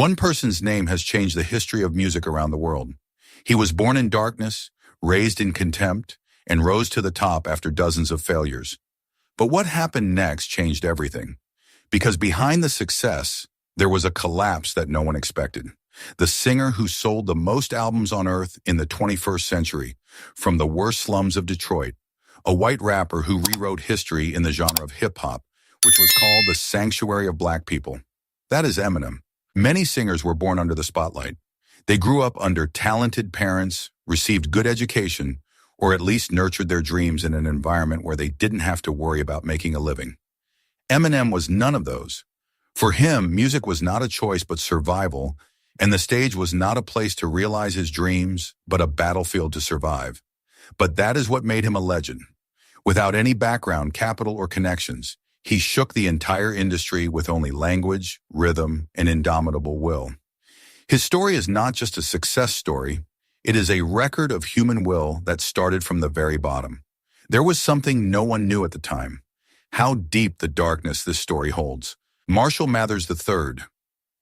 One person's name has changed the history of music around the world. He was born in darkness, raised in contempt, and rose to the top after dozens of failures. But what happened next changed everything. Because behind the success, there was a collapse that no one expected. The singer who sold the most albums on earth in the 21st century, from the worst slums of Detroit, a white rapper who rewrote history in the genre of hip-hop, which was called the sanctuary of black people. That is Eminem. Many singers were born under the spotlight. They grew up under talented parents, received good education, or at least nurtured their dreams in an environment where they didn't have to worry about making a living. Eminem was none of those. For him, music was not a choice but survival, and the stage was not a place to realize his dreams, but a battlefield to survive. But that is what made him a legend. Without any background, capital, or connections, he shook the entire industry with only language, rhythm, and indomitable will. His story is not just a success story, it is a record of human will that started from the very bottom. There was something no one knew at the time: how deep the darkness this story holds. Marshall Mathers III.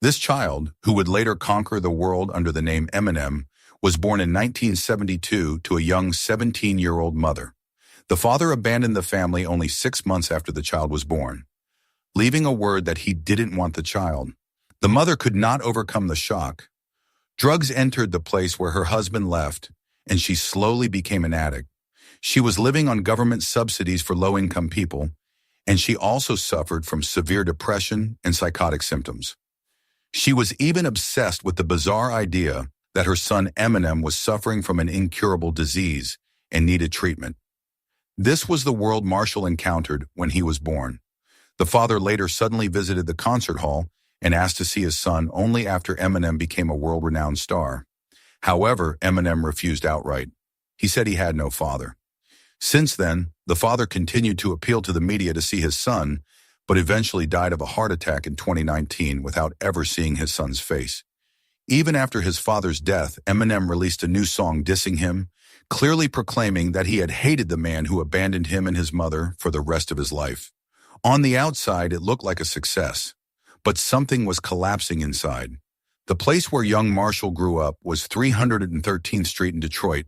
This child, who would later conquer the world under the name Eminem, was born in 1972 to a young 17-year-old mother. The father abandoned the family only 6 months after the child was born, leaving a word that he didn't want the child. The mother could not overcome the shock. Drugs entered the place where her husband left, and she slowly became an addict. She was living on government subsidies for low-income people, and she also suffered from severe depression and psychotic symptoms. She was even obsessed with the bizarre idea that her son Eminem was suffering from an incurable disease and needed treatment. This was the world Marshall encountered when he was born. The father later suddenly visited the concert hall and asked to see his son only after Eminem became a world-renowned star. However, Eminem refused outright. He said he had no father. Since then, the father continued to appeal to the media to see his son, but eventually died of a heart attack in 2019 without ever seeing his son's face. Even after his father's death, Eminem released a new song dissing him, clearly proclaiming that he had hated the man who abandoned him and his mother for the rest of his life. On the outside, it looked like a success, but something was collapsing inside. The place where young Marshall grew up was 313th Street in Detroit,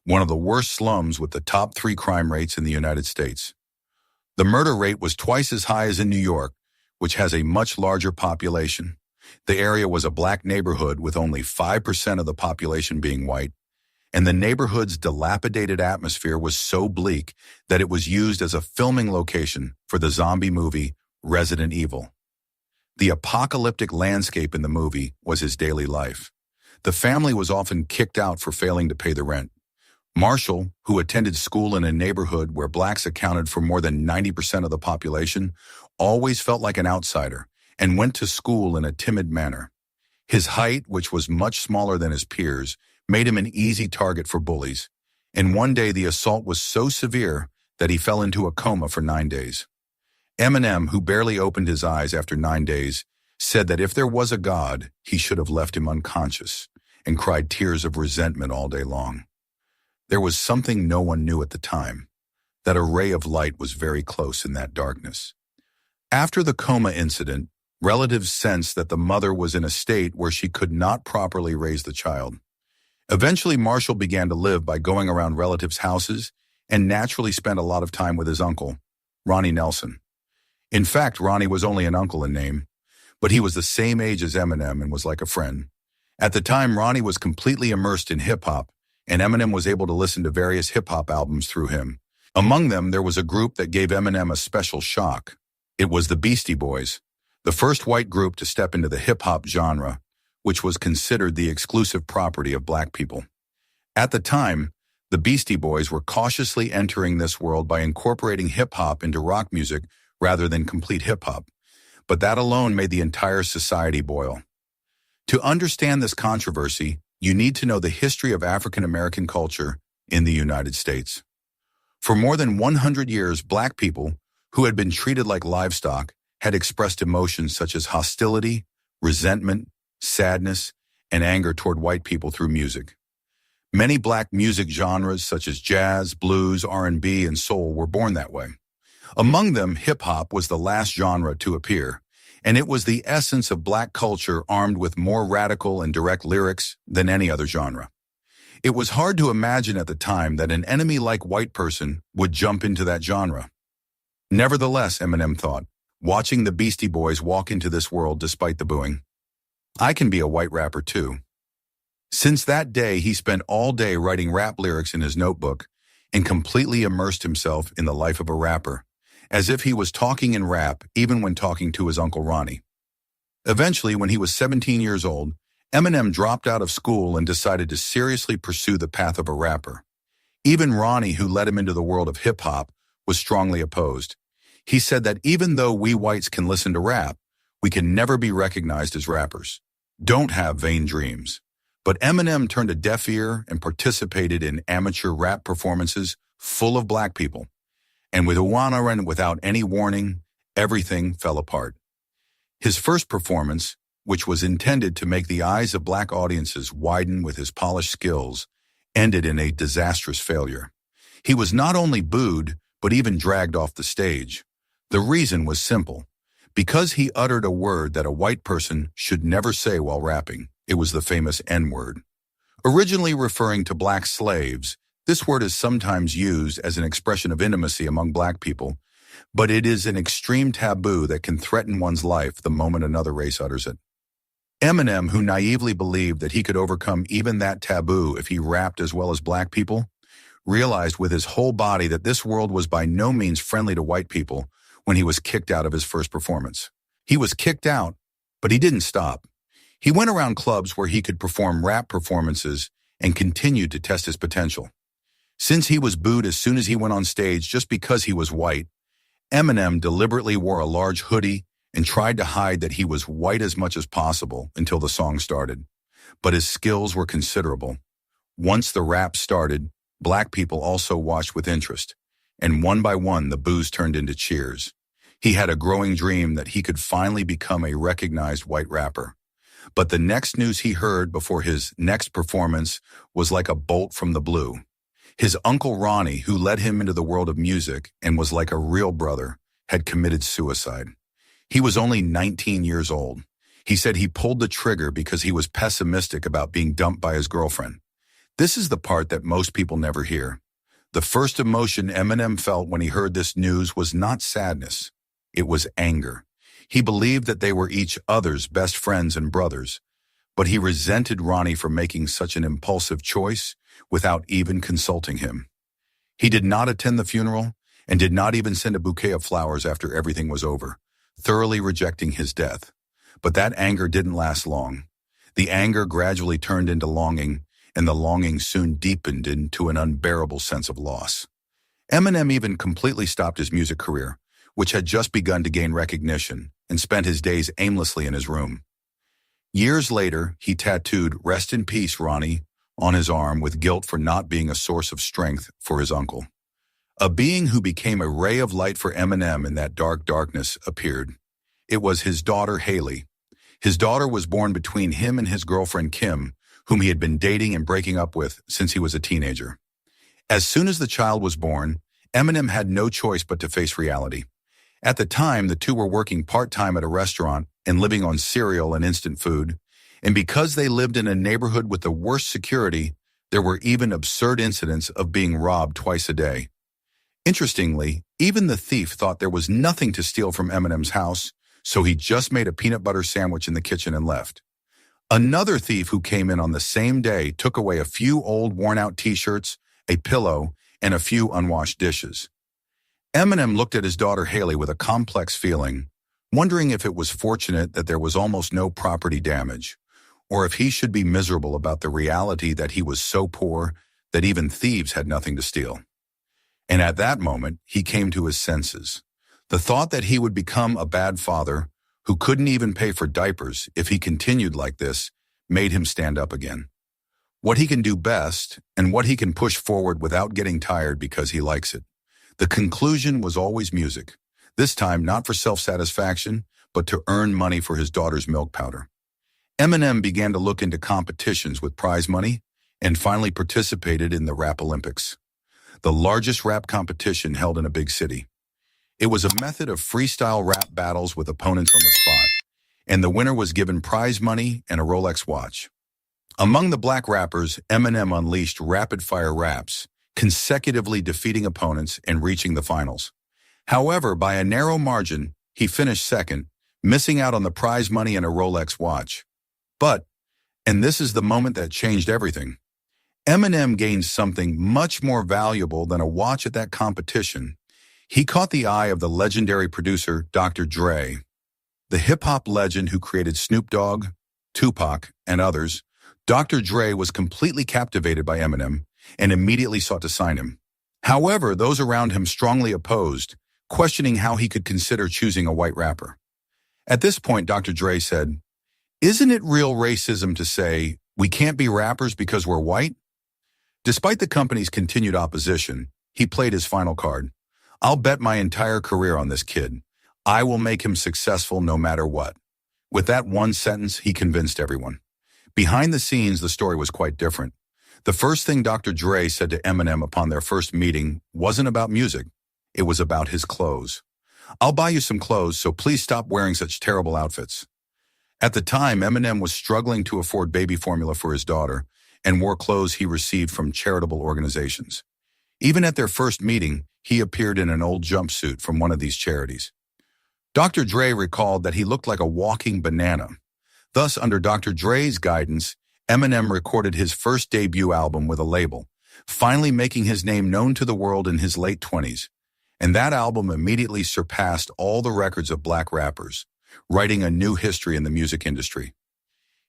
one of the worst slums with the top 3 crime rates in the United States. The murder rate was twice as high as in New York, which has a much larger population. The area was a black neighborhood with only 5% of the population being white, and the neighborhood's dilapidated atmosphere was so bleak that it was used as a filming location for the zombie movie Resident Evil. The apocalyptic landscape in the movie was his daily life. The family was often kicked out for failing to pay the rent. Marshall, who attended school in a neighborhood where blacks accounted for more than 90% of the population, always felt like an outsider and went to school in a timid manner. His height, which was much smaller than his peers, made him an easy target for bullies, and one day the assault was so severe that he fell into a coma for 9 days. Eminem, who barely opened his eyes after 9 days, said that if there was a God, he should have left him unconscious, and cried tears of resentment all day long. There was something no one knew at the time, that a ray of light was very close in that darkness. After the coma incident, relatives sensed that the mother was in a state where she could not properly raise the child. Eventually, Marshall began to live by going around relatives' houses and naturally spent a lot of time with his uncle, Ronnie Nelson. In fact, Ronnie was only an uncle in name, but he was the same age as Eminem and was like a friend. At the time, Ronnie was completely immersed in hip-hop, and Eminem was able to listen to various hip-hop albums through him. Among them, there was a group that gave Eminem a special shock. It was the Beastie Boys, the first white group to step into the hip-hop genre, which was considered the exclusive property of black people. At the time, the Beastie Boys were cautiously entering this world by incorporating hip-hop into rock music rather than complete hip-hop, but that alone made the entire society boil. To understand this controversy, you need to know the history of African American culture in the United States. For more than 100 years, black people, who had been treated like livestock, had expressed emotions such as hostility, resentment, sadness, and anger toward white people through music. Many black music genres such as jazz, blues, R&B, and soul were born that way. Among them, hip-hop was the last genre to appear, and it was the essence of black culture armed with more radical and direct lyrics than any other genre. It was hard to imagine at the time that an enemy-like white person would jump into that genre. Nevertheless, Eminem thought, watching the Beastie Boys walk into this world despite the booing, I can be a white rapper too. Since that day, he spent all day writing rap lyrics in his notebook and completely immersed himself in the life of a rapper, as if he was talking in rap even when talking to his Uncle Ronnie. Eventually, when he was 17 years old, Eminem dropped out of school and decided to seriously pursue the path of a rapper. Even Ronnie, who led him into the world of hip-hop, was strongly opposed. He said that even though we whites can listen to rap, we can never be recognized as rappers. Don't have vain dreams. But Eminem turned a deaf ear and participated in amateur rap performances full of black people. And with Uwana and without any warning, everything fell apart. His first performance, which was intended to make the eyes of black audiences widen with his polished skills, ended in a disastrous failure. He was not only booed, but even dragged off the stage. The reason was simple. Because he uttered a word that a white person should never say while rapping. It was the famous N-word. Originally referring to black slaves, this word is sometimes used as an expression of intimacy among black people, but it is an extreme taboo that can threaten one's life the moment another race utters it. Eminem, who naively believed that he could overcome even that taboo if he rapped as well as black people, realized with his whole body that this world was by no means friendly to white people when he was kicked out of his first performance. He was kicked out, but he didn't stop. He went around clubs where he could perform rap performances and continued to test his potential. Since he was booed as soon as he went on stage just because he was white, Eminem deliberately wore a large hoodie and tried to hide that he was white as much as possible until the song started. But his skills were considerable. Once the rap started, black people also watched with interest, and one by one the boos turned into cheers. He had a growing dream that he could finally become a recognized white rapper. But the next news he heard before his next performance was like a bolt from the blue. His Uncle Ronnie, who led him into the world of music and was like a real brother, had committed suicide. He was only 19 years old. He said he pulled the trigger because he was pessimistic about being dumped by his girlfriend. This is the part that most people never hear. The first emotion Eminem felt when he heard this news was not sadness. It was anger. He believed that they were each other's best friends and brothers, but he resented Ronnie for making such an impulsive choice without even consulting him. He did not attend the funeral and did not even send a bouquet of flowers after everything was over, thoroughly rejecting his death. But that anger didn't last long. The anger gradually turned into longing, and the longing soon deepened into an unbearable sense of loss. Eminem even completely stopped his music career, which had just begun to gain recognition, and spent his days aimlessly in his room. Years later, he tattooed "Rest in Peace, Ronnie" on his arm with guilt for not being a source of strength for his uncle. A being who became a ray of light for Eminem in that dark darkness appeared. It was his daughter, Haley. His daughter was born between him and his girlfriend, Kim, whom he had been dating and breaking up with since he was a teenager. As soon as the child was born, Eminem had no choice but to face reality. At the time, the two were working part-time at a restaurant and living on cereal and instant food, and because they lived in a neighborhood with the worst security, there were even absurd incidents of being robbed twice a day. Interestingly, even the thief thought there was nothing to steal from Eminem's house, so he just made a peanut butter sandwich in the kitchen and left. Another thief who came in on the same day took away a few old worn-out t-shirts, a pillow, and a few unwashed dishes. Eminem looked at his daughter Haley with a complex feeling, wondering if it was fortunate that there was almost no property damage, or if he should be miserable about the reality that he was so poor that even thieves had nothing to steal. And at that moment, he came to his senses. The thought that he would become a bad father who couldn't even pay for diapers if he continued like this made him stand up again. What he can do best and what he can push forward without getting tired because he likes it. The conclusion was always music, this time not for self-satisfaction, but to earn money for his daughter's milk powder. Eminem began to look into competitions with prize money and finally participated in the Rap Olympics, the largest rap competition held in a big city. It was a method of freestyle rap battles with opponents on the spot, and the winner was given prize money and a Rolex watch. Among the black rappers, Eminem unleashed rapid-fire raps, consecutively defeating opponents and reaching the finals. However, by a narrow margin, he finished second, missing out on the prize money and a Rolex watch. But, and this is the moment that changed everything, Eminem gained something much more valuable than a watch at that competition. He caught the eye of the legendary producer Dr. Dre. The hip-hop legend who created Snoop Dogg, Tupac, and others, Dr. Dre was completely captivated by Eminem and immediately sought to sign him. However, those around him strongly opposed, questioning how he could consider choosing a white rapper. At this point, Dr. Dre said, "Isn't it real racism to say we can't be rappers because we're white?" Despite the company's continued opposition, he played his final card. "I'll bet my entire career on this kid. I will make him successful no matter what." With that one sentence, he convinced everyone. Behind the scenes, the story was quite different. The first thing Dr. Dre said to Eminem upon their first meeting wasn't about music. It was about his clothes. "I'll buy you some clothes, so please stop wearing such terrible outfits." At the time, Eminem was struggling to afford baby formula for his daughter and wore clothes he received from charitable organizations. Even at their first meeting, he appeared in an old jumpsuit from one of these charities. Dr. Dre recalled that he looked like a walking banana. Thus, under Dr. Dre's guidance, Eminem recorded his first debut album with a label, finally making his name known to the world in his late 20s. And that album immediately surpassed all the records of black rappers, writing a new history in the music industry.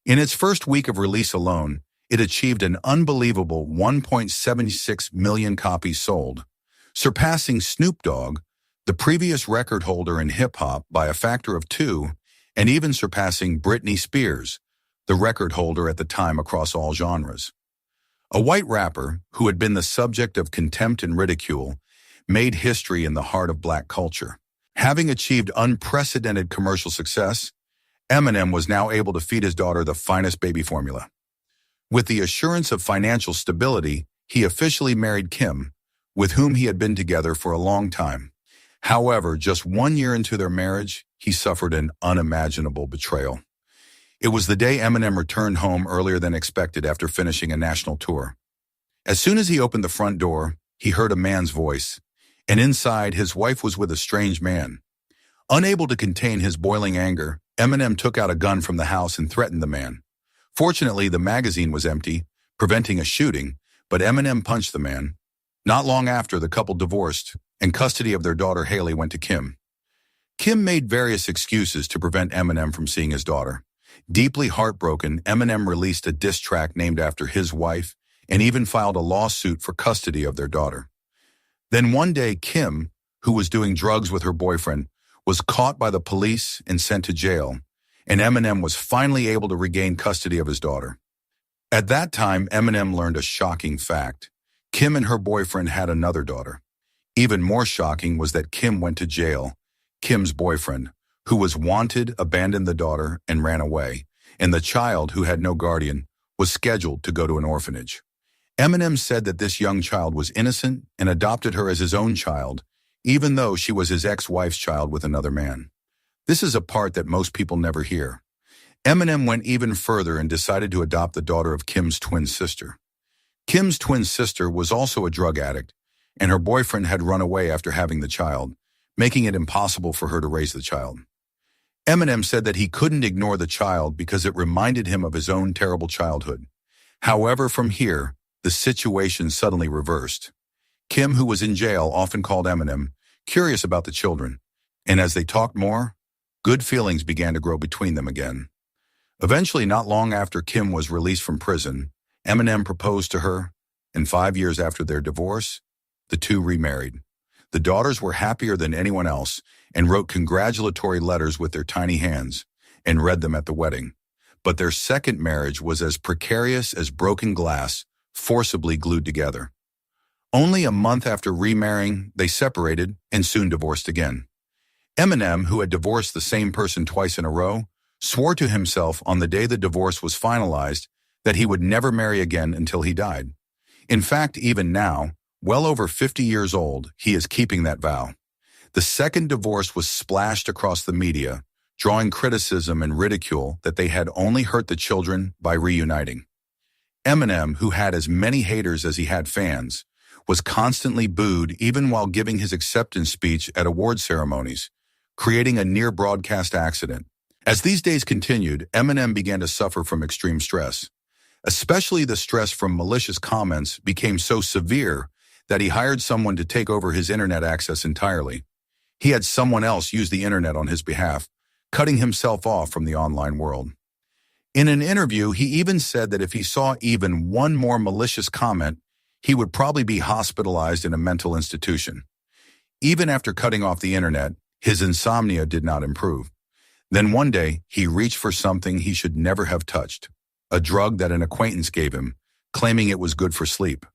In its first week of release alone, it achieved an unbelievable 1.76 million copies sold, surpassing Snoop Dogg, the previous record holder in hip-hop, by a factor of 2, and even surpassing Britney Spears, the record holder at the time across all genres. A white rapper who had been the subject of contempt and ridicule made history in the heart of black culture. Having achieved unprecedented commercial success, Eminem was now able to feed his daughter the finest baby formula. With the assurance of financial stability, he officially married Kim, with whom he had been together for a long time. However, just 1 year into their marriage, he suffered an unimaginable betrayal. It was the day Eminem returned home earlier than expected after finishing a national tour. As soon as he opened the front door, he heard a man's voice, and inside, his wife was with a strange man. Unable to contain his boiling anger, Eminem took out a gun from the house and threatened the man. Fortunately, the magazine was empty, preventing a shooting, but Eminem punched the man. Not long after, the couple divorced, and custody of their daughter Haley went to Kim. Kim made various excuses to prevent Eminem from seeing his daughter. Deeply heartbroken, Eminem released a diss track named after his wife and even filed a lawsuit for custody of their daughter. Then one day, Kim, who was doing drugs with her boyfriend, was caught by the police and sent to jail, and Eminem was finally able to regain custody of his daughter. At that time, Eminem learned a shocking fact. Kim and her boyfriend had another daughter. Even more shocking was that Kim went to jail. Kim's boyfriend, who was wanted, abandoned the daughter and ran away, and the child, who had no guardian, was scheduled to go to an orphanage. Eminem said that this young child was innocent and adopted her as his own child, even though she was his ex-wife's child with another man. This is a part that most people never hear. Eminem went even further and decided to adopt the daughter of Kim's twin sister. Kim's twin sister was also a drug addict, and her boyfriend had run away after having the child, making it impossible for her to raise the child. Eminem said that he couldn't ignore the child because it reminded him of his own terrible childhood. However, from here, the situation suddenly reversed. Kim, who was in jail, often called Eminem, curious about the children, and as they talked more, good feelings began to grow between them again. Eventually, not long after Kim was released from prison, Eminem proposed to her, and 5 years after their divorce, the two remarried. The daughters were happier than anyone else and wrote congratulatory letters with their tiny hands and read them at the wedding. But their second marriage was as precarious as broken glass, forcibly glued together. Only a month after remarrying, they separated and soon divorced again. Eminem, who had divorced the same person twice in a row, swore to himself on the day the divorce was finalized that he would never marry again until he died. In fact, even now, well over 50 years old, he is keeping that vow. The second divorce was splashed across the media, drawing criticism and ridicule that they had only hurt the children by reuniting. Eminem, who had as many haters as he had fans, was constantly booed even while giving his acceptance speech at award ceremonies, creating a near-broadcast accident. As these days continued, Eminem began to suffer from extreme stress. Especially the stress from malicious comments became so severe that he hired someone to take over his internet access entirely. He had someone else use the internet on his behalf, cutting himself off from the online world. In an interview, he even said that if he saw even one more malicious comment, he would probably be hospitalized in a mental institution. Even after cutting off the internet, his insomnia did not improve. Then one day, he reached for something he should never have touched, a drug that an acquaintance gave him, claiming it was good for sleep.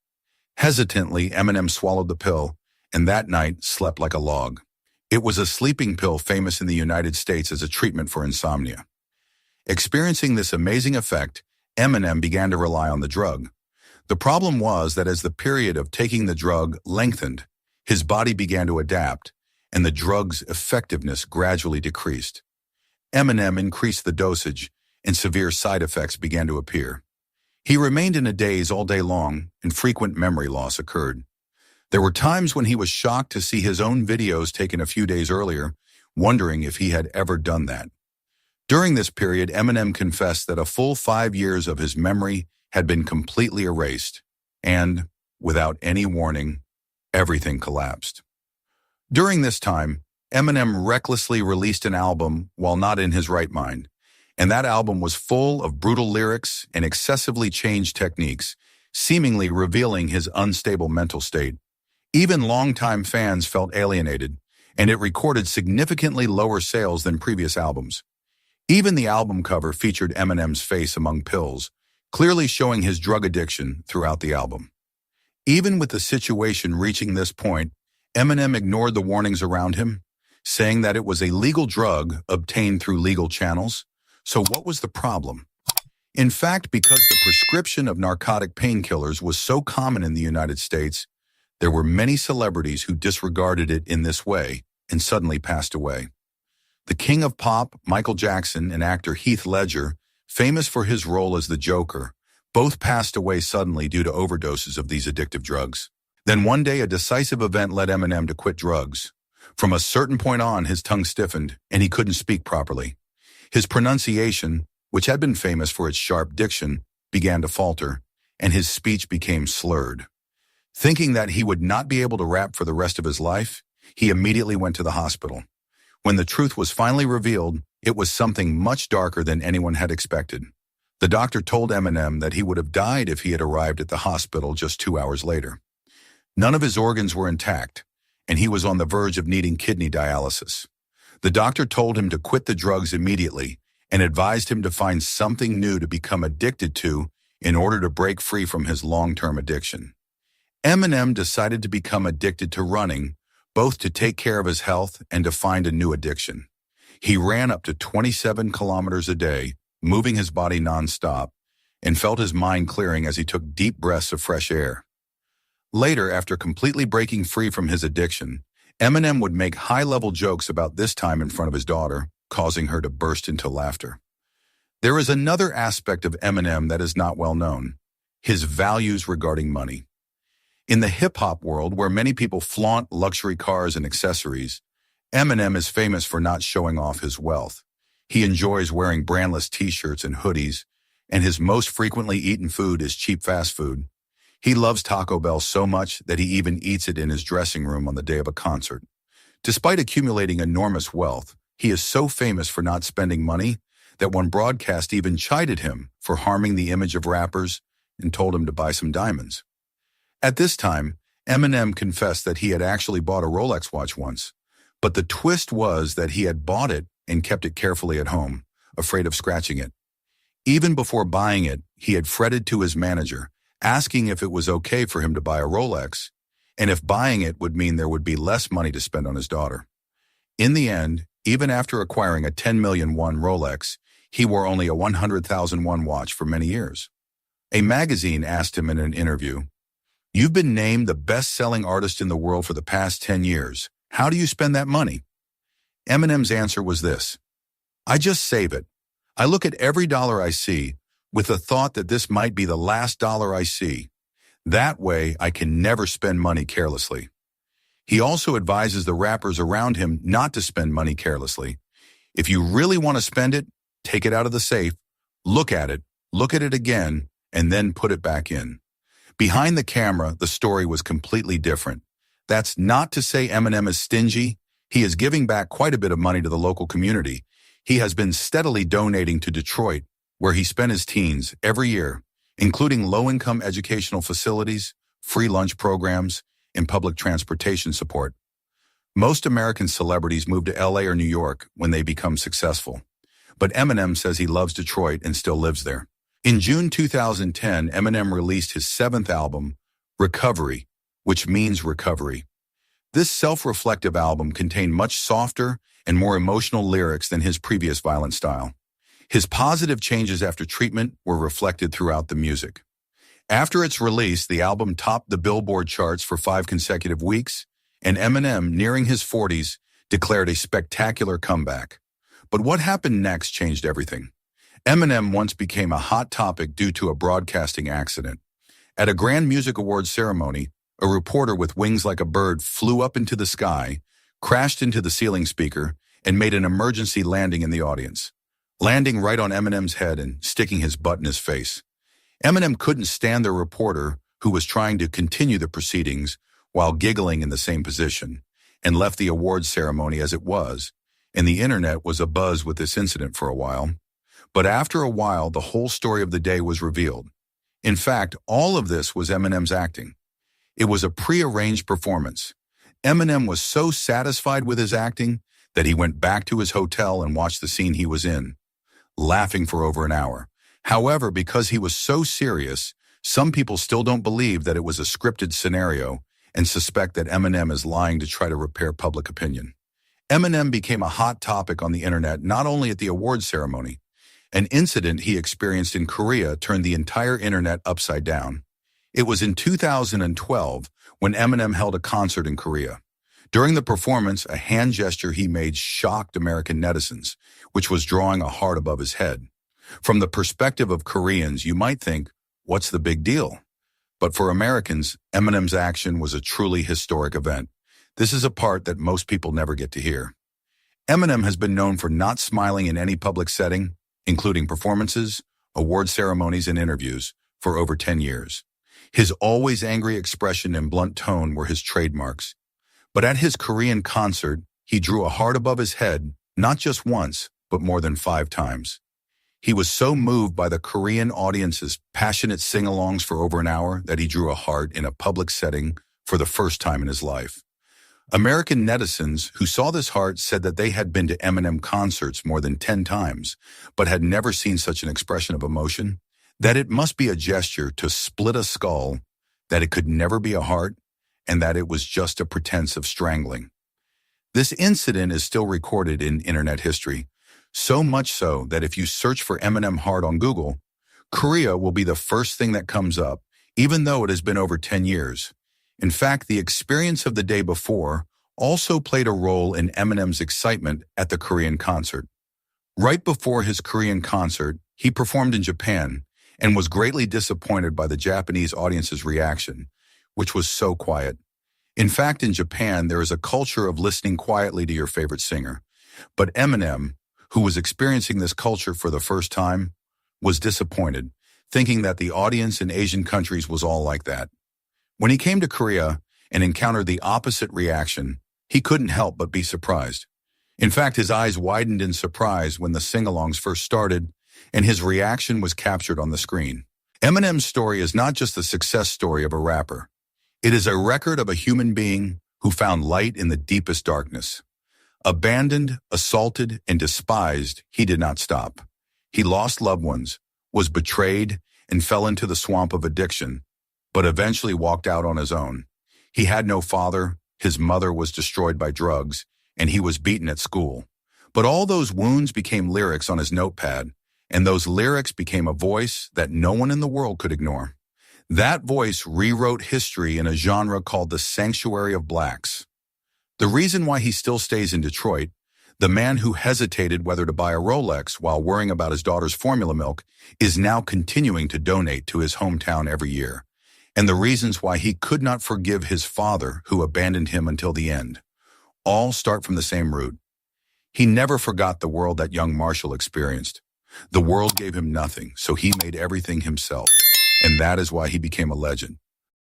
Hesitantly, Eminem swallowed the pill, and that night slept like a log. It was a sleeping pill famous in the United States as a treatment for insomnia. Experiencing this amazing effect, Eminem began to rely on the drug. The problem was that as the period of taking the drug lengthened, his body began to adapt, and the drug's effectiveness gradually decreased. Eminem increased the dosage, and severe side effects began to appear. He remained in a daze all day long, and frequent memory loss occurred. There were times when he was shocked to see his own videos taken a few days earlier, wondering if he had ever done that. During this period, Eminem confessed that a full 5 years of his memory had been completely erased, and, without any warning, everything collapsed. During this time, Eminem recklessly released an album while not in his right mind, and that album was full of brutal lyrics and excessively changed techniques, seemingly revealing his unstable mental state. Even longtime fans felt alienated, and it recorded significantly lower sales than previous albums. Even the album cover featured Eminem's face among pills, clearly showing his drug addiction throughout the album. Even with the situation reaching this point, Eminem ignored the warnings around him, saying that it was a legal drug obtained through legal channels. So what was the problem? In fact, because the prescription of narcotic painkillers was so common in the United States, there were many celebrities who disregarded it in this way and suddenly passed away. The king of pop, Michael Jackson, and actor Heath Ledger, famous for his role as the Joker, both passed away suddenly due to overdoses of these addictive drugs. Then one day, a decisive event led Eminem to quit drugs. From a certain point on, his tongue stiffened, and he couldn't speak properly. His pronunciation, which had been famous for its sharp diction, began to falter, and his speech became slurred. Thinking that he would not be able to rap for the rest of his life, he immediately went to the hospital. When the truth was finally revealed, it was something much darker than anyone had expected. The doctor told Eminem that he would have died if he had arrived at the hospital just 2 hours later. None of his organs were intact, and he was on the verge of needing kidney dialysis. The doctor told him to quit the drugs immediately and advised him to find something new to become addicted to in order to break free from his long-term addiction. Eminem decided to become addicted to running, both to take care of his health and to find a new addiction. He ran up to 27 kilometers a day, moving his body nonstop, and felt his mind clearing as he took deep breaths of fresh air. Later, after completely breaking free from his addiction, Eminem would make high-level jokes about this time in front of his daughter, causing her to burst into laughter. There is another aspect of Eminem that is not well known: his values regarding money. In the hip-hop world, where many people flaunt luxury cars and accessories, Eminem is famous for not showing off his wealth. He enjoys wearing brandless t-shirts and hoodies, and his most frequently eaten food is cheap fast food. He loves Taco Bell so much that he even eats it in his dressing room on the day of a concert. Despite accumulating enormous wealth, he is so famous for not spending money that one broadcast even chided him for harming the image of rappers and told him to buy some diamonds. At this time, Eminem confessed that he had actually bought a Rolex watch once, but the twist was that he had bought it and kept it carefully at home, afraid of scratching it. Even before buying it, he had fretted to his manager, asking if it was okay for him to buy a Rolex, and if buying it would mean there would be less money to spend on his daughter. In the end, even after acquiring a 10 million won Rolex, he wore only a 100,000 won watch for many years. A magazine asked him in an interview, "You've been named the best-selling artist in the world for the past 10 years. How do you spend that money? Eminem's answer was this: I just save it. I look at every dollar I see with the thought that this might be the last dollar I see. That way, I can never spend money carelessly. He also advises the rappers around him not to spend money carelessly. If you really want to spend it, take it out of the safe, look at it again, and then put it back in. Behind the camera, the story was completely different. That's not to say Eminem is stingy. He is giving back quite a bit of money to the local community. He has been steadily donating to Detroit, where he spent his teens every year, including low-income educational facilities, free lunch programs, and public transportation support. Most American celebrities move to LA or New York when they become successful. But Eminem says he loves Detroit and still lives there. In June 2010, Eminem released his seventh album, Recovery, which means recovery. This self-reflective album contained much softer and more emotional lyrics than his previous violent style. His positive changes after treatment were reflected throughout the music. After its release, the album topped the Billboard charts for 5 consecutive weeks, and Eminem, nearing his 40s, declared a spectacular comeback. But what happened next changed everything. Eminem once became a hot topic due to a broadcasting accident. At a Grand Music Awards ceremony, a reporter with wings like a bird flew up into the sky, crashed into the ceiling speaker, and made an emergency landing in the audience, landing right on Eminem's head and sticking his butt in his face. Eminem couldn't stand the reporter, who was trying to continue the proceedings while giggling in the same position, and left the awards ceremony as it was, and the internet was abuzz with this incident for a while. But after a while, the whole story of the day was revealed. In fact, all of this was Eminem's acting. It was a pre-arranged performance. Eminem was so satisfied with his acting that he went back to his hotel and watched the scene he was in, laughing for over an hour. However, because he was so serious, some people still don't believe that it was a scripted scenario and suspect that Eminem is lying to try to repair public opinion. Eminem became a hot topic on the internet not only at the awards ceremony. An incident he experienced in Korea turned the entire internet upside down. It was in 2012 when Eminem held a concert in Korea. During the performance, a hand gesture he made shocked American netizens, which was drawing a heart above his head. From the perspective of Koreans, you might think, what's the big deal? But for Americans, Eminem's action was a truly historic event. This is a part that most people never get to hear. Eminem has been known for not smiling in any public setting, including performances, award ceremonies, and interviews, for over 10 years. His always angry expression and blunt tone were his trademarks. But at his Korean concert, he drew a heart above his head, not just once, but more than 5 times. He was so moved by the Korean audience's passionate sing-alongs for over an hour that he drew a heart in a public setting for the first time in his life. American netizens who saw this heart said that they had been to Eminem concerts more than 10 times, but had never seen such an expression of emotion, that it must be a gesture to split a skull, that it could never be a heart, and that it was just a pretense of strangling. This incident is still recorded in internet history, so much so that if you search for Eminem heart on Google, Korea will be the first thing that comes up, even though it has been over 10 years. In fact, the experience of the day before also played a role in Eminem's excitement at the Korean concert. Right before his Korean concert, he performed in Japan and was greatly disappointed by the Japanese audience's reaction, which was so quiet. In fact, in Japan, there is a culture of listening quietly to your favorite singer. But Eminem, who was experiencing this culture for the first time, was disappointed, thinking that the audience in Asian countries was all like that. When he came to Korea and encountered the opposite reaction, he couldn't help but be surprised. In fact, his eyes widened in surprise when the sing-alongs first started, and his reaction was captured on the screen. Eminem's story is not just the success story of a rapper. It is a record of a human being who found light in the deepest darkness. Abandoned, assaulted, and despised, he did not stop. He lost loved ones, was betrayed, and fell into the swamp of addiction, but eventually walked out on his own. He had no father, his mother was destroyed by drugs, and he was beaten at school. But all those wounds became lyrics on his notepad, and those lyrics became a voice that no one in the world could ignore. That voice rewrote history in a genre called the sanctuary of blacks. The reason why he still stays in Detroit, the man who hesitated whether to buy a Rolex while worrying about his daughter's formula milk, is now continuing to donate to his hometown every year. And the reasons why he could not forgive his father who abandoned him until the end, all start from the same root. He never forgot the world that young Marshall experienced. The world gave him nothing, so he made everything himself. And that is why he became a legend.